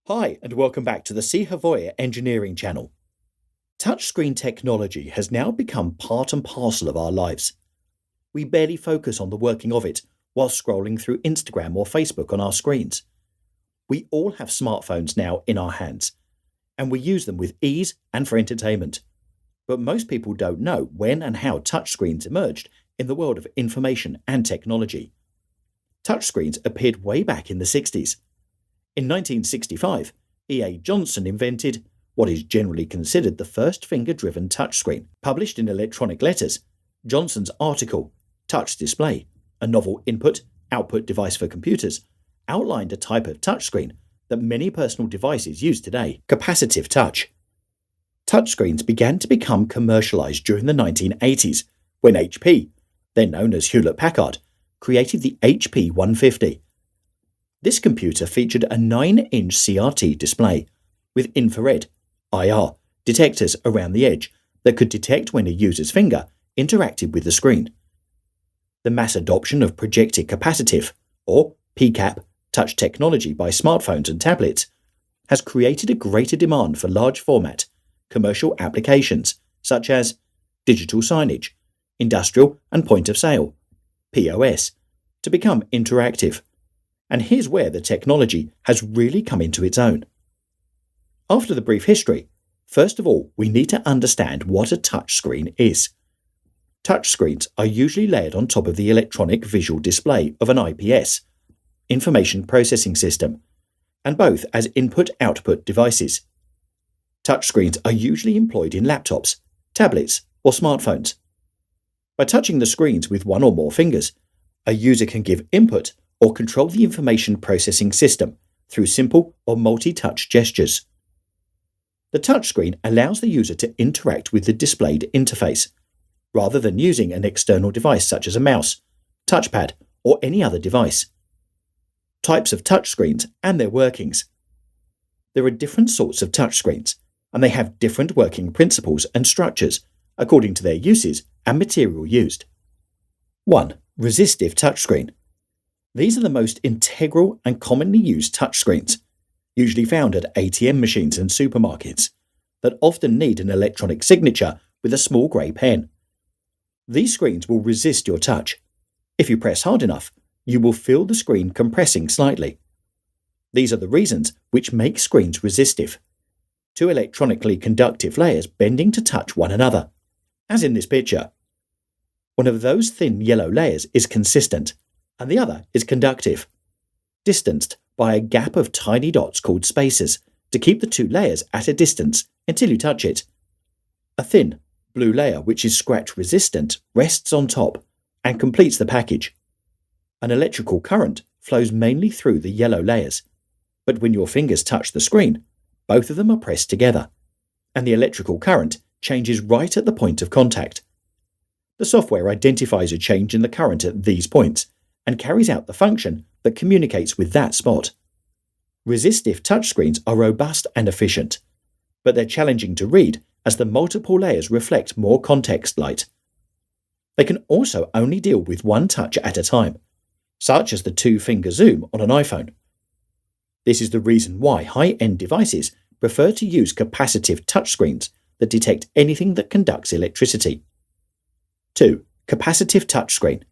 Hi, and welcome back to the C. Havoya Engineering Channel. Touchscreen technology has now become part and parcel of our lives. We barely focus on the working of it while scrolling through Instagram or Facebook on our screens. We all have smartphones now in our hands, and we use them with ease and for entertainment. But most people don't know when and how touchscreens emerged in the world of information and technology. Touchscreens appeared way back in the 60s. In 1965, E.A. Johnson invented what is generally considered the first finger-driven touchscreen. Published in Electronic Letters, Johnson's article, Touch Display, a novel input-output device for computers, outlined a type of touchscreen that many personal devices use today, capacitive touch. Touchscreens began to become commercialized during the 1980s, when HP, then known as Hewlett-Packard, created the HP 150. This computer featured a 9-inch CRT display with infrared (IR) detectors around the edge that could detect when a user's finger interacted with the screen. The mass adoption of projected capacitive, or PCAP, touch technology by smartphones and tablets has created a greater demand for large format, commercial applications such as digital signage, industrial and point of sale, POS, to become interactive. And here's where the technology has really come into its own. After the brief history, first of all, we need to understand what a touchscreen is. Touchscreens are usually layered on top of the electronic visual display of an IPS, Information Processing System, and both as input-output devices. Touchscreens are usually employed in laptops, tablets, or smartphones. By touching the screens with one or more fingers, a user can give input or control the information processing system through simple or multi-touch gestures. The touchscreen allows the user to interact with the displayed interface, rather than using an external device such as a mouse, touchpad, or any other device. Types of touchscreens and their workings. There are different sorts of touchscreens, and they have different working principles and structures according to their uses and material used. 1. Resistive touchscreen. These are the most integral and commonly used touchscreens, usually found at ATM machines and supermarkets, that often need an electronic signature with a small grey pen. These screens will resist your touch. If you press hard enough, you will feel the screen compressing slightly. These are the reasons which make screens resistive. Two electronically conductive layers bending to touch one another, as in this picture. One of those thin yellow layers is consistent, and the other is conductive, distanced by a gap of tiny dots called spacers to keep the two layers at a distance until you touch it. A thin, blue layer which is scratch resistant rests on top and completes the package. An electrical current flows mainly through the yellow layers, but when your fingers touch the screen, both of them are pressed together, and the electrical current changes right at the point of contact. The software identifies a change in the current at these points and carries out the function that communicates with that spot. Resistive touchscreens are robust and efficient, but they're challenging to read as the multiple layers reflect more context light. They can also only deal with one touch at a time, such as the two-finger zoom on an iPhone. This is the reason why high-end devices prefer to use capacitive touchscreens that detect anything that conducts electricity. 2. Capacitive touchscreen.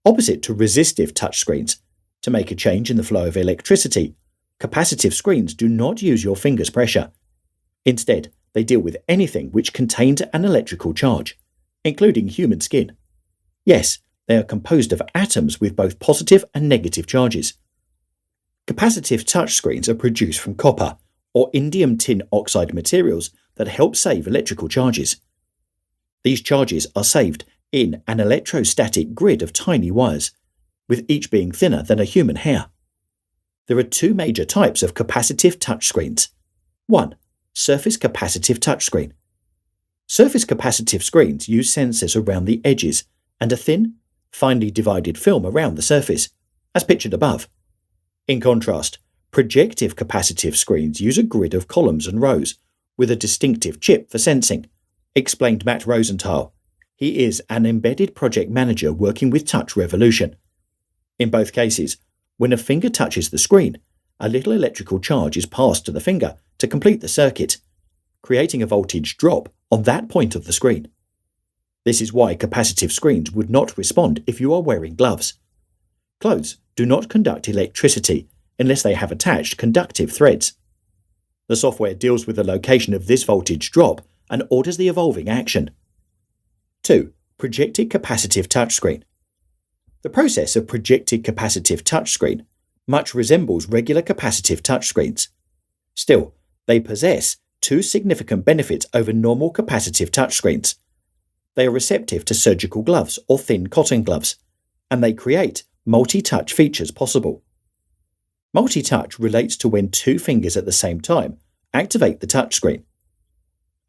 Opposite to resistive touchscreens, to make a change in the flow of electricity, capacitive screens do not use your finger's pressure. Instead, they deal with anything which contains an electrical charge, including human skin. Yes, they are composed of atoms with both positive and negative charges. Capacitive touchscreens are produced from copper or indium tin oxide materials that help save electrical charges. These charges are saved in an electrostatic grid of tiny wires, with each being thinner than a human hair. There are two major types of capacitive touchscreens. 1. Surface capacitive touchscreen. Surface capacitive screens use sensors around the edges and a thin, finely divided film around the surface, as pictured above. In contrast, projective capacitive screens use a grid of columns and rows, with a distinctive chip for sensing, explained Matt Rosenthal. He is an embedded project manager working with Touch Revolution. In both cases, when a finger touches the screen, a little electrical charge is passed to the finger to complete the circuit, creating a voltage drop on that point of the screen. This is why capacitive screens would not respond if you are wearing gloves. Clothes do not conduct electricity unless they have attached conductive threads. The software deals with the location of this voltage drop and orders the evolving action. 2. Projected capacitive touchscreen. The process of projected capacitive touchscreen much resembles regular capacitive touchscreens. Still, they possess two significant benefits over normal capacitive touchscreens. They are receptive to surgical gloves or thin cotton gloves, and they create multi-touch features possible. Multi-touch relates to when two fingers at the same time activate the touchscreen.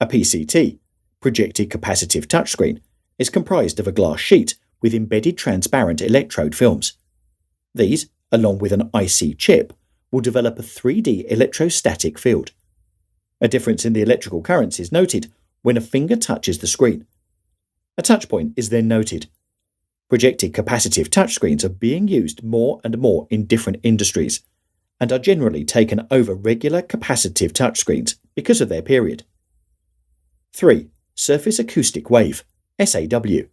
A PCT, projected capacitive touchscreen, is comprised of a glass sheet with embedded transparent electrode films. These, along with an IC chip, will develop a 3D electrostatic field. A difference in the electrical currents is noted when a finger touches the screen. A touch point is then noted. Projected capacitive touchscreens are being used more and more in different industries and are generally taken over regular capacitive touchscreens because of their period. 3. Surface Acoustic Wave SAW.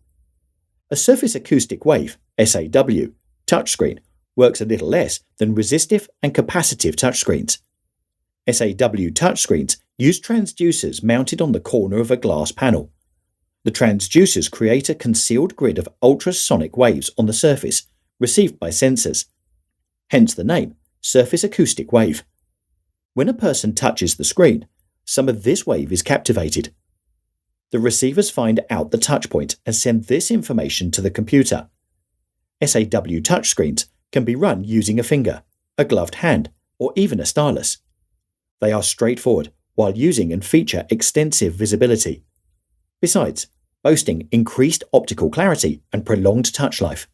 A surface acoustic wave SAW touchscreen works a little less than resistive and capacitive touchscreens. SAW touchscreens use transducers mounted on the corner of a glass panel. The transducers create a concealed grid of ultrasonic waves on the surface, received by sensors. Hence the name, surface acoustic wave. When a person touches the screen, some of this wave is captivated. The receivers find out the touch point and send this information to the computer. SAW touchscreens can be run using a finger, a gloved hand, or even a stylus. They are straightforward while using and feature extensive visibility. Besides, boasting increased optical clarity and prolonged touch life.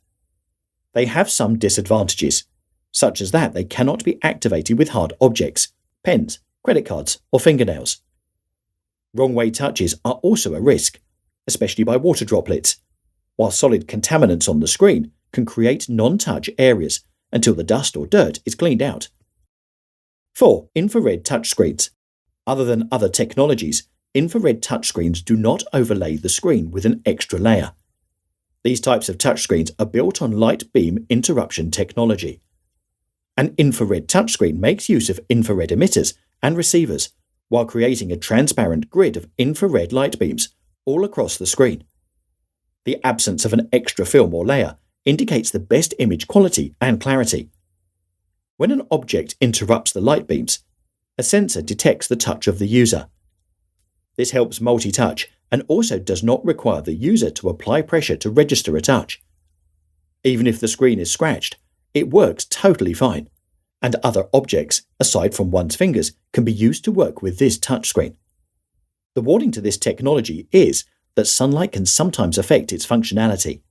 They have some disadvantages, such as that they cannot be activated with hard objects, pens, credit cards, or fingernails. Wrong-way touches are also a risk, especially by water droplets, while solid contaminants on the screen can create non-touch areas until the dust or dirt is cleaned out. 4. Infrared touchscreens. Other than other technologies, infrared touchscreens do not overlay the screen with an extra layer. These types of touchscreens are built on light beam interruption technology. An infrared touchscreen makes use of infrared emitters and receivers while creating a transparent grid of infrared light beams all across the screen. The absence of an extra film or layer indicates the best image quality and clarity. When an object interrupts the light beams, a sensor detects the touch of the user. This helps multi-touch and also does not require the user to apply pressure to register a touch. Even if the screen is scratched, it works totally fine, and other objects, aside from one's fingers, can be used to work with this touchscreen. The warning to this technology is that sunlight can sometimes affect its functionality.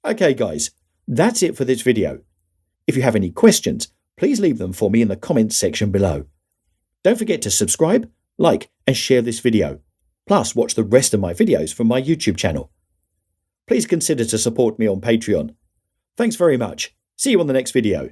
Okay guys, that's it for this video. If you have any questions, please leave them for me in the comments section below. Don't forget to subscribe, like and share this video, plus watch the rest of my videos from my YouTube channel. Please consider to support me on Patreon. Thanks very much. See you on the next video.